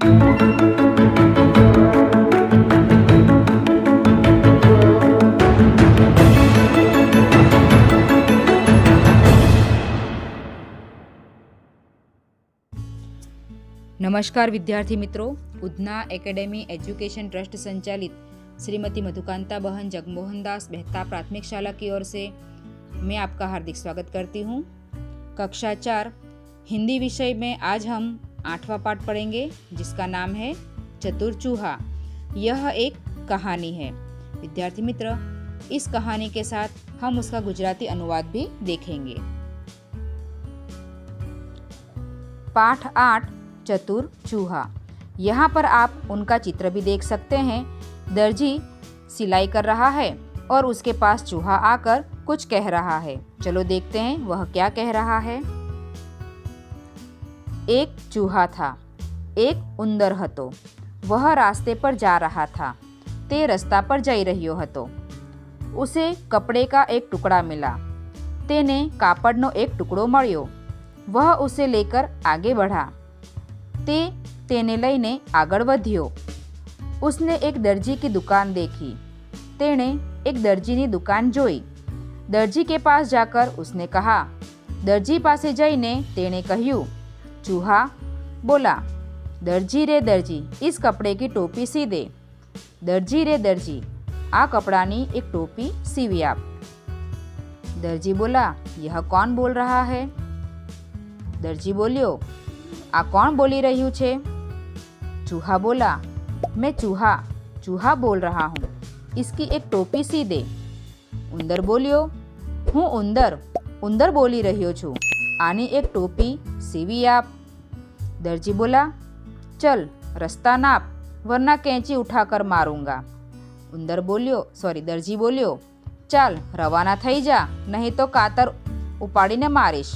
नमस्कार विद्यार्थी मित्रों, उधना एकेडमी एजुकेशन ट्रस्ट संचालित श्रीमती मधुकांता बहन जगमोहन दास मेहता प्राथमिक शाला की ओर से मैं आपका हार्दिक स्वागत करती हूँ। कक्षा 4 हिंदी विषय में आज हम 8वां पाठ पढ़ेंगे, जिसका नाम है चतुर चूहा। यह एक कहानी है। विद्यार्थी मित्र, इस कहानी के साथ हम उसका गुजराती अनुवाद भी देखेंगे। पाठ 8 चतुर चूहा। यहाँ पर आप उनका चित्र भी देख सकते हैं। दर्जी सिलाई कर रहा है और उसके पास चूहा आकर कुछ कह रहा है। चलो देखते हैं वह क्या कह रहा है। एक चूहा था, एक उंदर हतो। वह रास्ते पर जा रहा था। ते रस्ता पर जई रह्यो हतो। उसे कपड़े का एक टुकड़ा मिला। तेने कापड़नो एक टुकड़ो मळ्यो। वह उसे लेकर आगे बढ़ा। तेने लईने आगळ वध्यो। उसने एक दर्जी की दुकान देखी। तेने एक दर्जीनी दुकान जोई। दर्जी के पास जाकर उसने कहा। दर्जी पासे जईने तेने कह्यु। चूहा बोला, दर्जी रे दर्जी, इस कपड़े की टोपी सी दे। दर्जी रे दर्जी, आ कपड़ानी एक टोपी सीवी आप। दर्जी बोला, यह कौन बोल रहा है? दर्जी बोल्यो, आ कौन बोली रह्यु छे? चूहा बोला, मैं चूहा बोल रहा हूँ, इसकी एक टोपी सी दे। उंदर बोल्यो, हूँ उंदर बोली रह्यो छू, आनी एक टोपी सीवी आप। दर्जी बोला, चल रस्ता नाप, वरना कैंची उठाकर मारूंगा। दर्जी बोल्यो, चाल रवाना थई जा, नहीं तो कातर उपाड़ीने मारीश।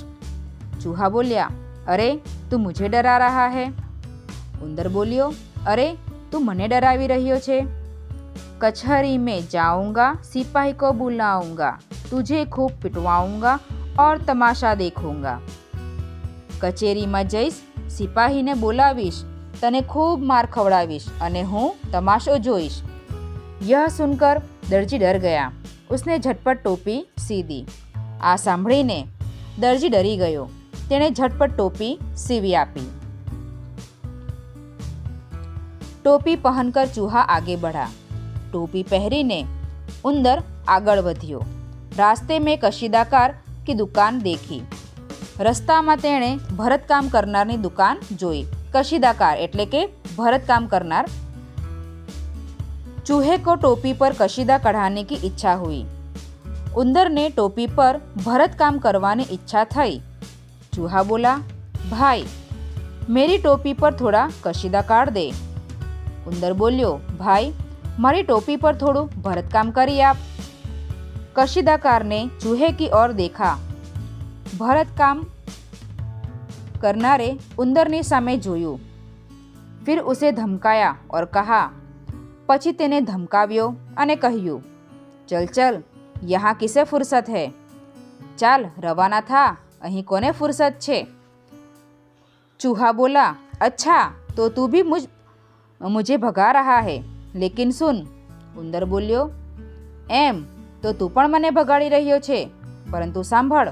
चूहा बोल्या, अरे तू मुझे डरा रहा है। उंदर बोल्यो, अरे तू मने डरावी रह्यो छे। कचहरी में जाऊंगा, सिपाही को बुलाऊंगा, तुझे खूब पिटवाऊंगा और तमाशा देखूंगा। कचेरी में जईश, सिपाही ने बोलावीश, तने खूब मार खवड़ावीश अने हूँ तमाशो जोईश। यह सुनकर दर्जी डर गया। उसने झटपट टोपी सी दी। आ सांभळीने दर्जी डरी गयो। तेणे झटपट टोपी सीवी आपी। टोपी पहनकर चूहा आगे बढ़ा। टोपी पहरीने उंदर आगळ वध्यो। रास्ते में कशीदाकार की दुकान देखी। रस्तामां तेणे भरतकाम करनाરની दुकान જોઈ। कशीदाकार એટલે કે भरतकाम करनार। चूहे को टोपी पर कशीदा कढ़ाने की इच्छा हुई। उंदर ने टोपी पर भरतकाम करवानी इच्छा थई। चूहा बोला, भाई मेरी टोपी पर थोड़ा कशीदा काढ़ दे। उंदर बोल्यो, भाई मारी टोपी पर थोड़ू भरतकाम करी आप। कशीदाकार ने चूहे की ओर देखा। भरतकाम करनारे उंदरनी सामे जोयु। फिर उसे धमकाया और कहा। पछी तेने धमकाव्यो अने कह्यु, चल चल, यहाँ किसे फुर्सत है? चाल रवाना था, अहीं कोने फुर्सत छे? चूहा बोला, अच्छा तो तू भी मुझे भगा रहा है, लेकिन सुन। उंदर बोल्यो, एम तो तू पण मने भगाड़ी रह्यो छे, परंतु सांभळ।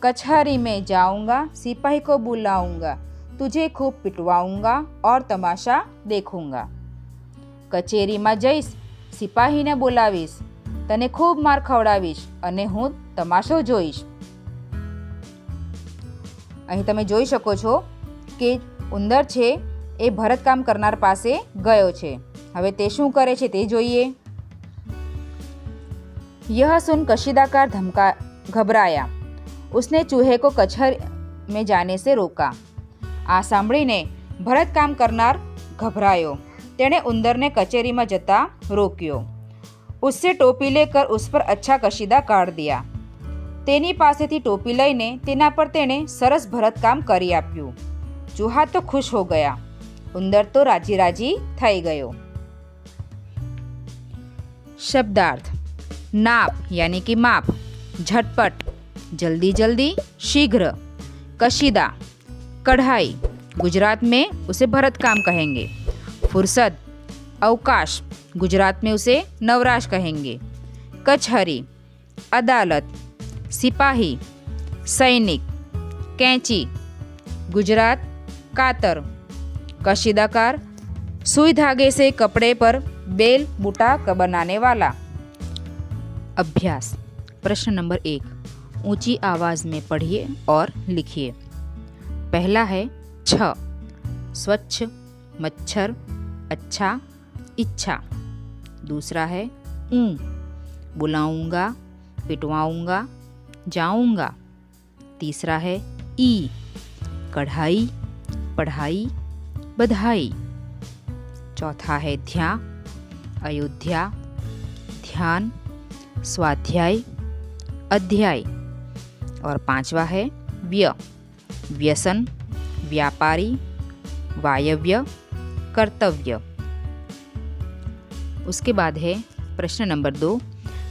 कचहरी में जाऊंगा, सिपाही को बुलाऊंगा, तुझे खूब पिटवाऊंगा और तमाशा देखूंगा। कचेरी में जईश, सिपाही ने बोलावीश, तने खूब मार खवड़ावीश अने हूँ तमाशो जोईश। અહીં તમે જોઈ શકો છો કે ઉંદર છે એ ભરતકામ કરનાર પાસે ગયો છે। હવે તે શું કરે છે તે જોઈએ। यह सुन कशीदाकार घबराया। उसने चूहे को कचहरी में जाने से रोका। आ सांभळीने भरतकाम करनार घबरायो। तेणे उंदरने कचेरी में जता रोक्यो। उससे टोपी लेकर उस पर अच्छा कशीदा काढ़ दिया। तेनी पासेथी टोपी लईने तेना पर तेणे सरस भरतकाम करी आप्युं। चूहा तो खुश हो गया। उंदर तो राजी राजी थई गयो। शब्दार्थ। नाप यानी कि माप, झटपट, जल्दी जल्दी, शीघ्र, कशीदा, कढ़ाई, गुजरात में उसे भरत काम कहेंगे। फुर्सत, अवकाश, गुजरात में उसे नवराश कहेंगे। कचहरी, अदालत, सिपाही, सैनिक, कैंची, गुजरात कातर, कशीदाकार, सुई धागे से कपड़े पर बेल बूटा बनाने वाला। अभ्यास। प्रश्न नंबर 1, ऊंची आवाज में पढ़िए और लिखिए। पहला है छ, स्वच्छ, मच्छर, अच्छा, इच्छा। दूसरा है ऊ, बुलाऊंगा, पिटवाऊंगा, जाऊंगा। तीसरा है ई, कढ़ाई, पढ़ाई, बधाई। चौथा है ध्या, अयोध्या, ध्यान, स्वाध्याय, अध्याय। और पांचवा है व्य, व्यसन, व्यापारी, वायव्य, कर्तव्य। उसके बाद है प्रश्न नंबर 2,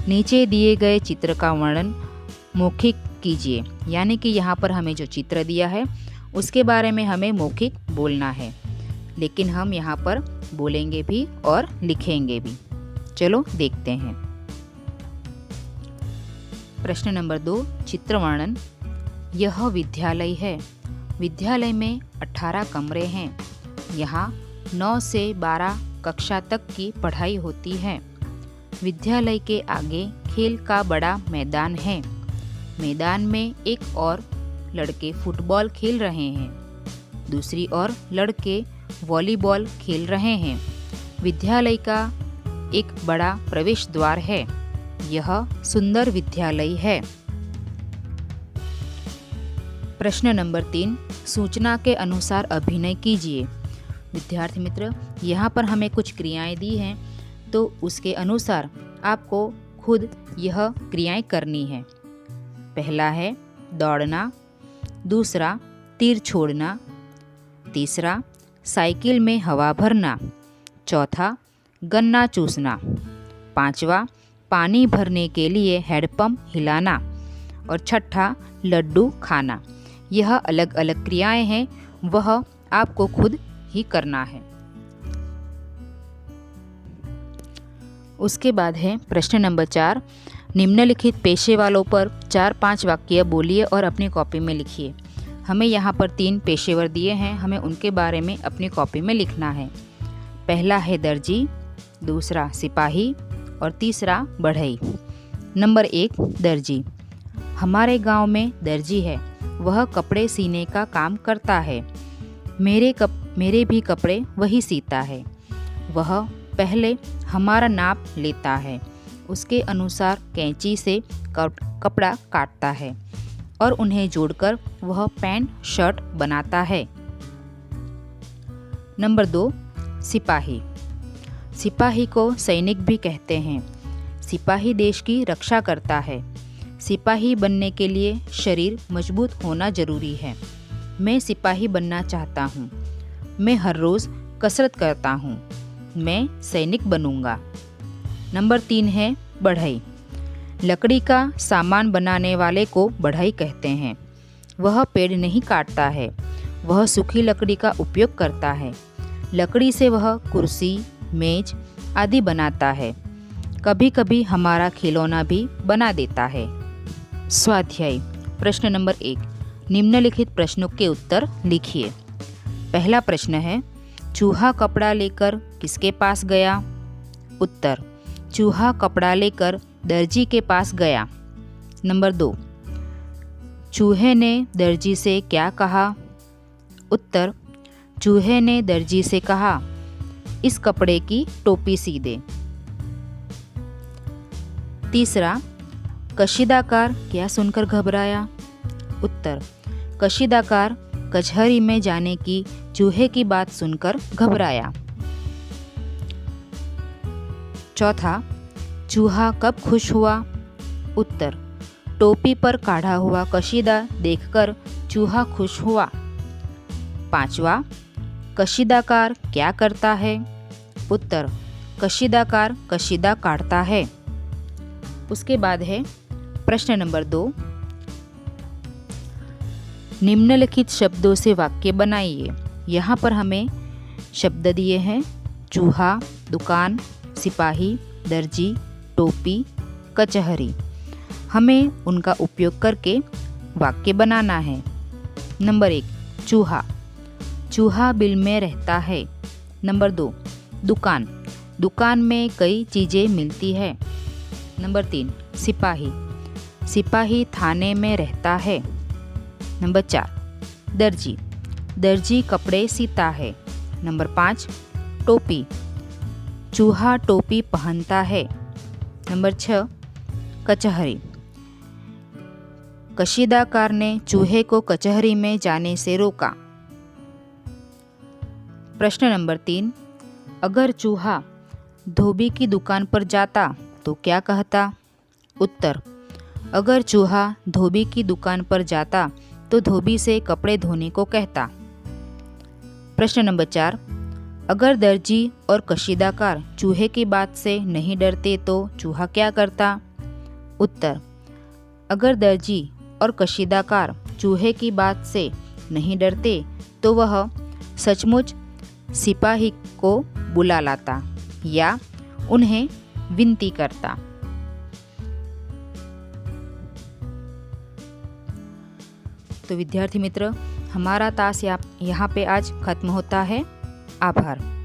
नीचे दिए गए चित्र का वर्णन मौखिक कीजिए। यानी कि यहाँ पर हमें जो चित्र दिया है उसके बारे में हमें मौखिक बोलना है, लेकिन हम यहाँ पर बोलेंगे भी और लिखेंगे भी। चलो देखते हैं। प्रश्न नंबर 2, चित्र वर्णन। यह विद्यालय है। विद्यालय में 18 कमरे हैं। यहाँ 9 से 12 कक्षा तक की पढ़ाई होती है। विद्यालय के आगे खेल का बड़ा मैदान है। मैदान में एक और लड़के फुटबॉल खेल रहे हैं, दूसरी ओर लड़के वॉलीबॉल खेल रहे हैं। विद्यालय का एक बड़ा प्रवेश द्वार है। यह सुंदर विद्यालय है। प्रश्न नंबर 3, सूचना के अनुसार अभिनय कीजिए। विद्यार्थी मित्र, यहाँ पर हमें कुछ क्रियाएं दी हैं, तो उसके अनुसार आपको खुद यह क्रियाएं करनी है। पहला है दौड़ना, दूसरा तीर छोड़ना, तीसरा साइकिल में हवा भरना, चौथा गन्ना चूसना, पांचवा पानी भरने के लिए हैंडपंप हिलाना और छठा लड्डू खाना। यह अलग अलग क्रियाएं हैं, वह आपको खुद ही करना है। उसके बाद है प्रश्न नंबर 4, निम्नलिखित पेशे वालों पर 4-5 वाक्य बोलिए और अपनी कॉपी में लिखिए। हमें यहाँ पर 3 पेशेवर दिए हैं, हमें उनके बारे में अपनी कॉपी में लिखना है। पहला है दर्जी, दूसरा सिपाही और तीसरा बढ़ई। नंबर 1, दर्जी। हमारे गांव में दर्जी है, वह कपड़े सीने का काम करता है। मेरे भी कपड़े वही सीता है। वह पहले हमारा नाप लेता है, उसके अनुसार कैंची से कपड़ा काटता है और उन्हें जोड़कर वह पैंट शर्ट बनाता है। नंबर 2, सिपाही। सिपाही को सैनिक भी कहते हैं। सिपाही देश की रक्षा करता है। सिपाही बनने के लिए शरीर मजबूत होना जरूरी है। मैं सिपाही बनना चाहता हूँ। मैं हर रोज़ कसरत करता हूँ। मैं सैनिक बनूंगा। नंबर 3 है बढ़ई। लकड़ी का सामान बनाने वाले को बढ़ई कहते हैं। वह पेड़ नहीं काटता है, वह सूखी लकड़ी का उपयोग करता है। लकड़ी से वह कुर्सी, मेज आदि बनाता है। कभी कभी हमारा खिलौना भी बना देता है। स्वाध्याय। प्रश्न नंबर 1, निम्नलिखित प्रश्नों के उत्तर लिखिए। पहला प्रश्न है, चूहा कपड़ा लेकर किसके पास गया? उत्तर, चूहा कपड़ा लेकर दर्जी के पास गया। नंबर 2, चूहे ने दर्जी से क्या कहा? उत्तर, चूहे ने दर्जी से कहा, इस कपड़े की टोपी सी दे। तीसरा, कशीदाकार क्या सुनकर घबराया? उत्तर, कशीदाकार कचहरी में जाने की चूहे की बात सुनकर घबराया। चौथा, चूहा कब खुश हुआ? उत्तर, टोपी पर काढ़ा हुआ कशीदा देखकर चूहा खुश हुआ। पांचवा, कशीदाकार क्या करता है? उत्तर, कशीदाकार कशीदा काटता है। उसके बाद है प्रश्न नंबर 2, निम्नलिखित शब्दों से वाक्य बनाइए। यहाँ पर हमें शब्द दिए हैं चूहा, दुकान, सिपाही, दर्जी, टोपी, कचहरी। हमें उनका उपयोग करके वाक्य बनाना है। नंबर 1, चूहा। चूहा बिल में रहता है। नंबर 2, दुकान। दुकान में कई चीज़ें मिलती है। नंबर 3, सिपाही। सिपाही थाने में रहता है। नंबर 4, दर्जी। दर्जी कपड़े सीता है। नंबर 5, टोपी। चूहा टोपी पहनता है। नंबर 6, कचहरी। कशीदाकार ने चूहे को कचहरी में जाने से रोका। प्रश्न नंबर 3, अगर चूहा धोबी की दुकान पर जाता तो क्या कहता? उत्तर, अगर चूहा धोबी की दुकान पर जाता तो धोबी से कपड़े धोने को कहता। प्रश्न नंबर 4, अगर दर्जी और कशीदाकार चूहे की बात से नहीं डरते तो चूहा क्या करता? उत्तर, अगर दर्जी और कशीदाकार चूहे की बात से नहीं डरते तो वह सचमुच सिपाही को बुला लाता या उन्हें विनती करता। तो विद्यार्थी मित्र, हमारा तास यहाँ पे आज खत्म होता है। आभार।